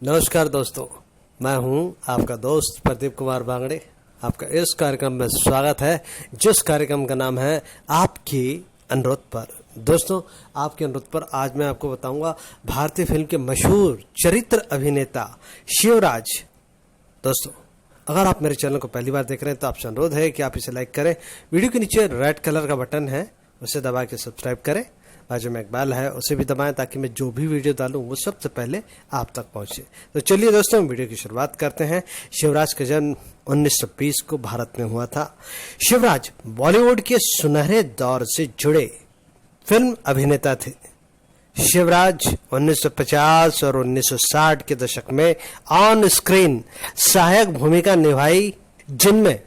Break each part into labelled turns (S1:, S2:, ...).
S1: नमस्कार दोस्तों, मैं हूं आपका दोस्त प्रदीप कुमार बांगड़े। आपका इस कार्यक्रम में स्वागत है, जिस कार्यक्रम का नाम है आपकी अनुरोध पर। दोस्तों, आपके अनुरोध पर आज मैं आपको बताऊंगा भारतीय फिल्म के मशहूर चरित्र अभिनेता शिवराज। दोस्तों, अगर आप मेरे चैनल को पहली बार देख रहे हैं तो आपसे अनुरोध है कि आप इसे लाइक करें। वीडियो के नीचे रेड कलर का बटन है, उसे दबा के सब्सक्राइब करें। बाजू में एक बेल है, उसे भी दबाएं ताकि मैं जो भी वीडियो डालूं वो सबसे पहले आप तक पहुंचे। तो चलिए दोस्तों, वीडियो की शुरुआत करते हैं। शिवराज का जन्म 1920 को भारत में हुआ था। शिवराज बॉलीवुड के सुनहरे दौर से जुड़े फिल्म अभिनेता थे। शिवराज 1950 और 1960 के दशक में ऑन स्क्रीन सहायक भूमिका निभाई, जिनमें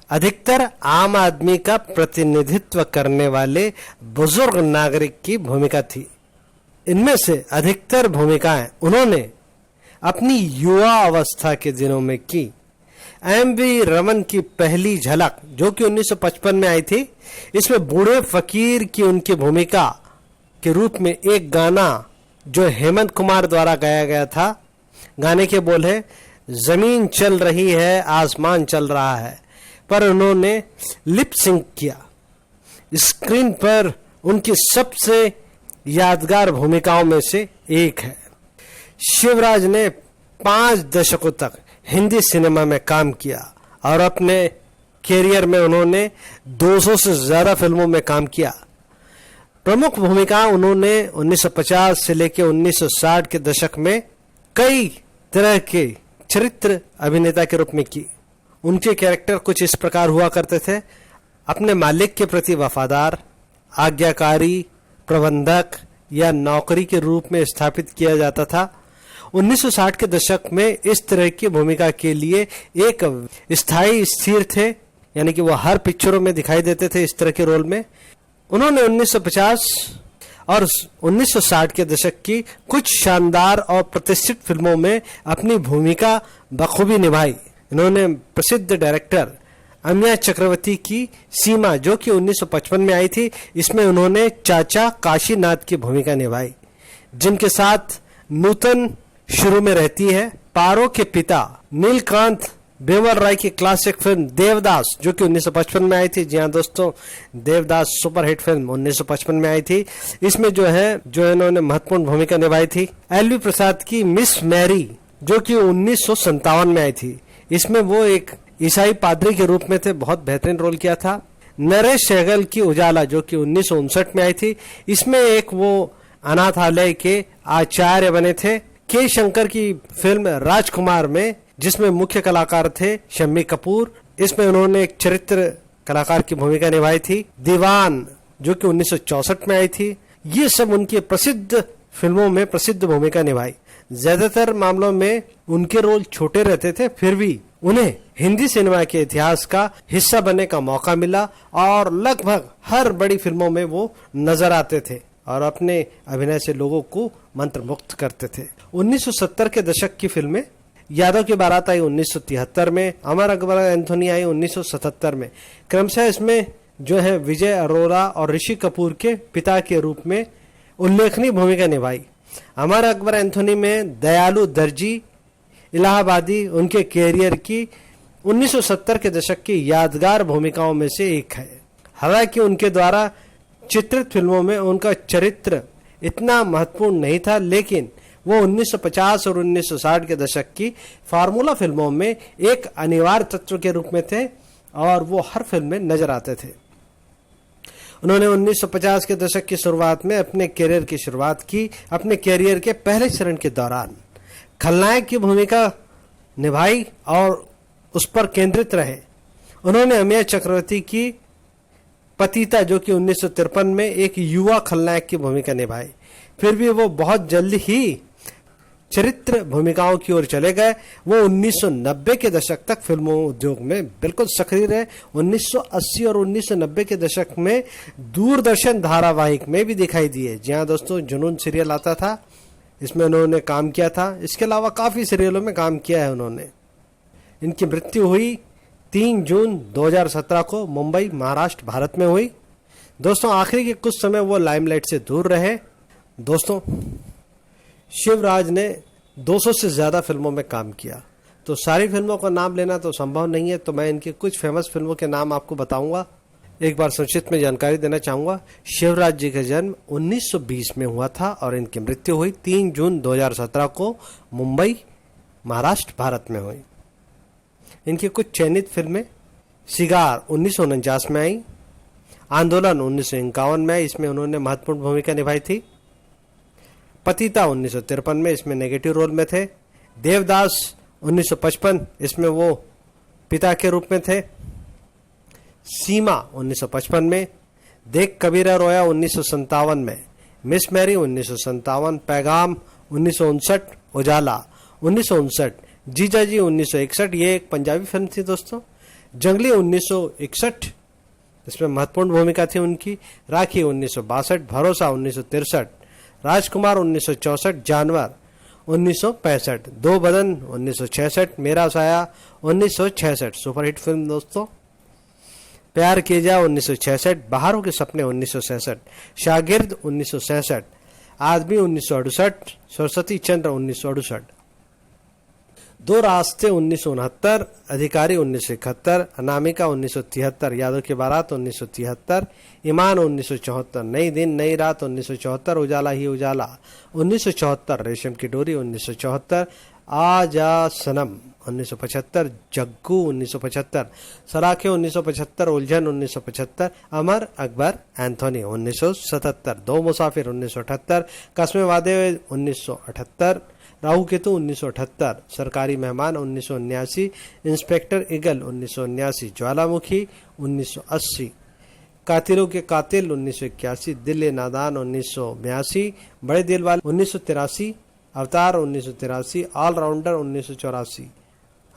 S1: अधिकतर आम आदमी का प्रतिनिधित्व करने वाले बुजुर्ग नागरिक की भूमिका थी। इनमें से अधिकतर भूमिकाएं उन्होंने अपनी युवा अवस्था के दिनों में की। एम.वी. रमन की पहली झलक, जो कि 1955 में आई थी, इसमें बूढ़े फकीर की उनकी भूमिका के रूप में एक गाना जो हेमंत कुमार द्वारा गाया गया था। गाने के बोल है, जमीन चल रही है आसमान चल रहा है, पर उन्होंने लिप सिंक किया। स्क्रीन पर उनकी सबसे यादगार भूमिकाओं में से एक है। शिवराज ने 5 दशकों तक हिंदी सिनेमा में काम किया और अपने कैरियर में उन्होंने 200 से ज्यादा फिल्मों में काम किया। प्रमुख भूमिका उन्होंने 1950 से लेकर 1960 के दशक में कई तरह के चरित्र अभिनेता के रूप में की। उनके कैरेक्टर कुछ इस प्रकार हुआ करते थे: अपने मालिक के प्रति वफादार, आज्ञाकारी, प्रबंधक या नौकरी के रूप में स्थापित किया जाता था। 1960 के दशक में इस तरह की भूमिका के लिए एक स्थायी स्थिर थे, यानी कि वो हर पिक्चरों में दिखाई देते थे इस तरह के रोल में। उन्होंने 1950 और 1960 के दशक की कुछ शानदार और प्रतिष्ठित फिल्मों में अपनी भूमिका बखूबी निभाई। इन्होंने प्रसिद्ध डायरेक्टर अमिया चक्रवर्ती की सीमा, जो कि 1955 में आई थी, इसमें उन्होंने चाचा काशीनाथ की भूमिका निभाई, जिनके साथ नूतन शुरू में रहती है। पारो के पिता नीलकांत बेवर राय की क्लासिक फिल्म देवदास, जो कि 1955 में आई थी। जी हाँ दोस्तों, देवदास सुपरहिट फिल्म 1955 में आई थी। इसमें जो इन्होंने महत्वपूर्ण भूमिका निभाई थी। एल.वी. प्रसाद की मिस मैरी, जो कि 1957 में आई थी, इसमें वो एक ईसाई पादरी के रूप में थे, बहुत बेहतरीन रोल किया था। नरेश सहगल की उजाला, जो कि 1959 में आई थी, इसमें एक वो अनाथालय के आचार्य बने थे। के शंकर की फिल्म राजकुमार में, जिसमें मुख्य कलाकार थे शम्मी कपूर, इसमें उन्होंने एक चरित्र कलाकार की भूमिका निभाई थी। दीवान, जो कि 1964 में आई थी। ये सब उनकी प्रसिद्ध फिल्मों में प्रसिद्ध भूमिका निभाई। ज्यादातर मामलों में उनके रोल छोटे रहते थे, फिर भी उन्हें हिंदी सिनेमा के इतिहास का हिस्सा बनने का मौका मिला और लगभग हर बड़ी फिल्मों में वो नजर आते थे और अपने अभिनय से लोगों को मंत्रमुग्ध करते थे। 1970 के दशक की फिल्में, यादव की बारात आई 1973 में, अमर अकबर एंथोनी आई 1977 में। क्रमशः इसमें विजय अरोरा और ऋषि कपूर के पिता के रूप में उल्लेखनीय भूमिका निभाई। अमर अकबर एंथोनी में दयालु दर्जी इलाहाबादी उनके कैरियर की 1970 के दशक की यादगार भूमिकाओं में से एक है। हालांकि उनके द्वारा चित्रित फिल्मों में उनका चरित्र इतना महत्वपूर्ण नहीं था, लेकिन वो 1950 और 1960 के दशक की फार्मूला फिल्मों में एक अनिवार्य तत्व के रूप में थे और वो हर फिल्म में नजर आते थे। उन्होंने 1950 के दशक की शुरुआत में अपने कैरियर की शुरुआत की। अपने कैरियर के पहले चरण के दौरान खलनायक की भूमिका निभाई और उस पर केंद्रित रहे। उन्होंने अमिया चक्रवर्ती की पतिता, जो कि 1953 में एक युवा खलनायक की भूमिका निभाई। फिर भी वो बहुत जल्द ही चरित्र भूमिकाओं की ओर चले गए। वो 1990 के दशक तक फिल्मों उद्योग में बिल्कुल सक्रिय रहे। 1980 और 1990 के दशक में दूरदर्शन धारावाहिक में भी दिखाई दिए। जी हाँ दोस्तों, जुनून सीरियल आता था, इसमें उन्होंने काम किया था। इसके अलावा काफी सीरियलों में काम किया है उन्होंने। इनकी मृत्यु हुई 3 जून 2017 को मुंबई, महाराष्ट्र, भारत में हुई। दोस्तों, आखिरी के कुछ समय वो लाइमलाइट से दूर रहे। दोस्तों, शिवराज ने 200 से ज़्यादा फिल्मों में काम किया। तो सारी फिल्मों का नाम लेना तो संभव नहीं है, तो मैं इनकी कुछ फेमस फिल्मों के नाम आपको बताऊंगा। एक बार संक्षिप्त में जानकारी देना चाहूँगा। शिवराज जी का जन्म 1920 में हुआ था और इनकी मृत्यु हुई 3 जून 2017 को मुंबई, महाराष्ट्र, भारत में हुई। इनकी कुछ चयनित फिल्में: शिगार 1949 में आई, आंदोलन 1951 में, इसमें उन्होंने महत्वपूर्ण भूमिका निभाई थी, पतिता 1953 में, इसमें नेगेटिव रोल में थे, देवदास 1955, इसमें वो पिता के रूप में थे, सीमा 1955 में, देख कबीरा रोया 1957 में, मिस मैरी 1957, पैगाम 1959, उजाला 1959, जीजा जी 1961, ये एक पंजाबी फिल्म थी दोस्तों, जंगली 1961, इसमें महत्वपूर्ण भूमिका थी उनकी, राखी 1962, भरोसा 1963, राजकुमार 1964, जानवर 1965, दो बदन 1966, मेरा साया 1966, सुपरहिट फिल्म दोस्तों, प्यार किए जा 1966, बहारों के सपने 1966, शागिर्द 1966, आदमी 1968, सरस्वती चंद्र 1968, दो रास्ते 1969, अधिकारी 1971, अनामिका 1973, यादव की बारात 1973, ईमान 1974, नई दिन नई रात 1974, उजाला ही उजाला 1974, रेशम की डोरी 1974, आजा सनम 1975, जग्गू 1975, सलाखे 1975, उलझन 1975, अमर अकबर एंथोनी 1977, दो मुसाफिर 1978, कस्मे वादे 1978, राहु केतु 1978, सरकारी मेहमान 1979, इंस्पेक्टर ईगल 1979, ज्वालामुखी 1980, कातिलों के कातिल 1981, दिल नादान 1982, बड़े दिल वाले 1983, अवतार 1983, ऑलराउंडर 1984,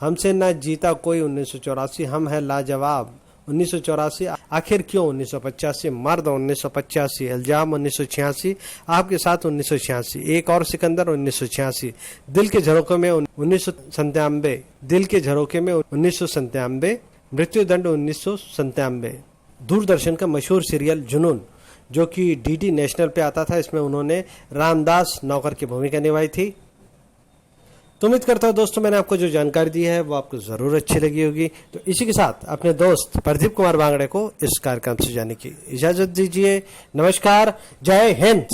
S1: हमसे ना जीता कोई 1984, हम है लाजवाब 1984, आखिर क्यों 1985, मर्द 1985, इल्जाम 1986, आपके साथ 1986, एक और सिकंदर 1986, दिल के झरोखे में 1997, दिल के झरोखे में 1997, मृत्युदंड 1997। दूरदर्शन का मशहूर सीरियल जुनून, जो कि डीडी नेशनल पे आता था, इसमें उन्होंने रामदास नौकर की भूमिका निभाई थी। तो उम्मीद करता हूँ दोस्तों मैंने आपको जो जानकारी दी है वो आपको जरूर अच्छी लगी होगी। तो इसी के साथ अपने दोस्त प्रदीप कुमार बांगड़े को इस कार्यक्रम से जाने की इजाजत दीजिए। नमस्कार, जय हिंद।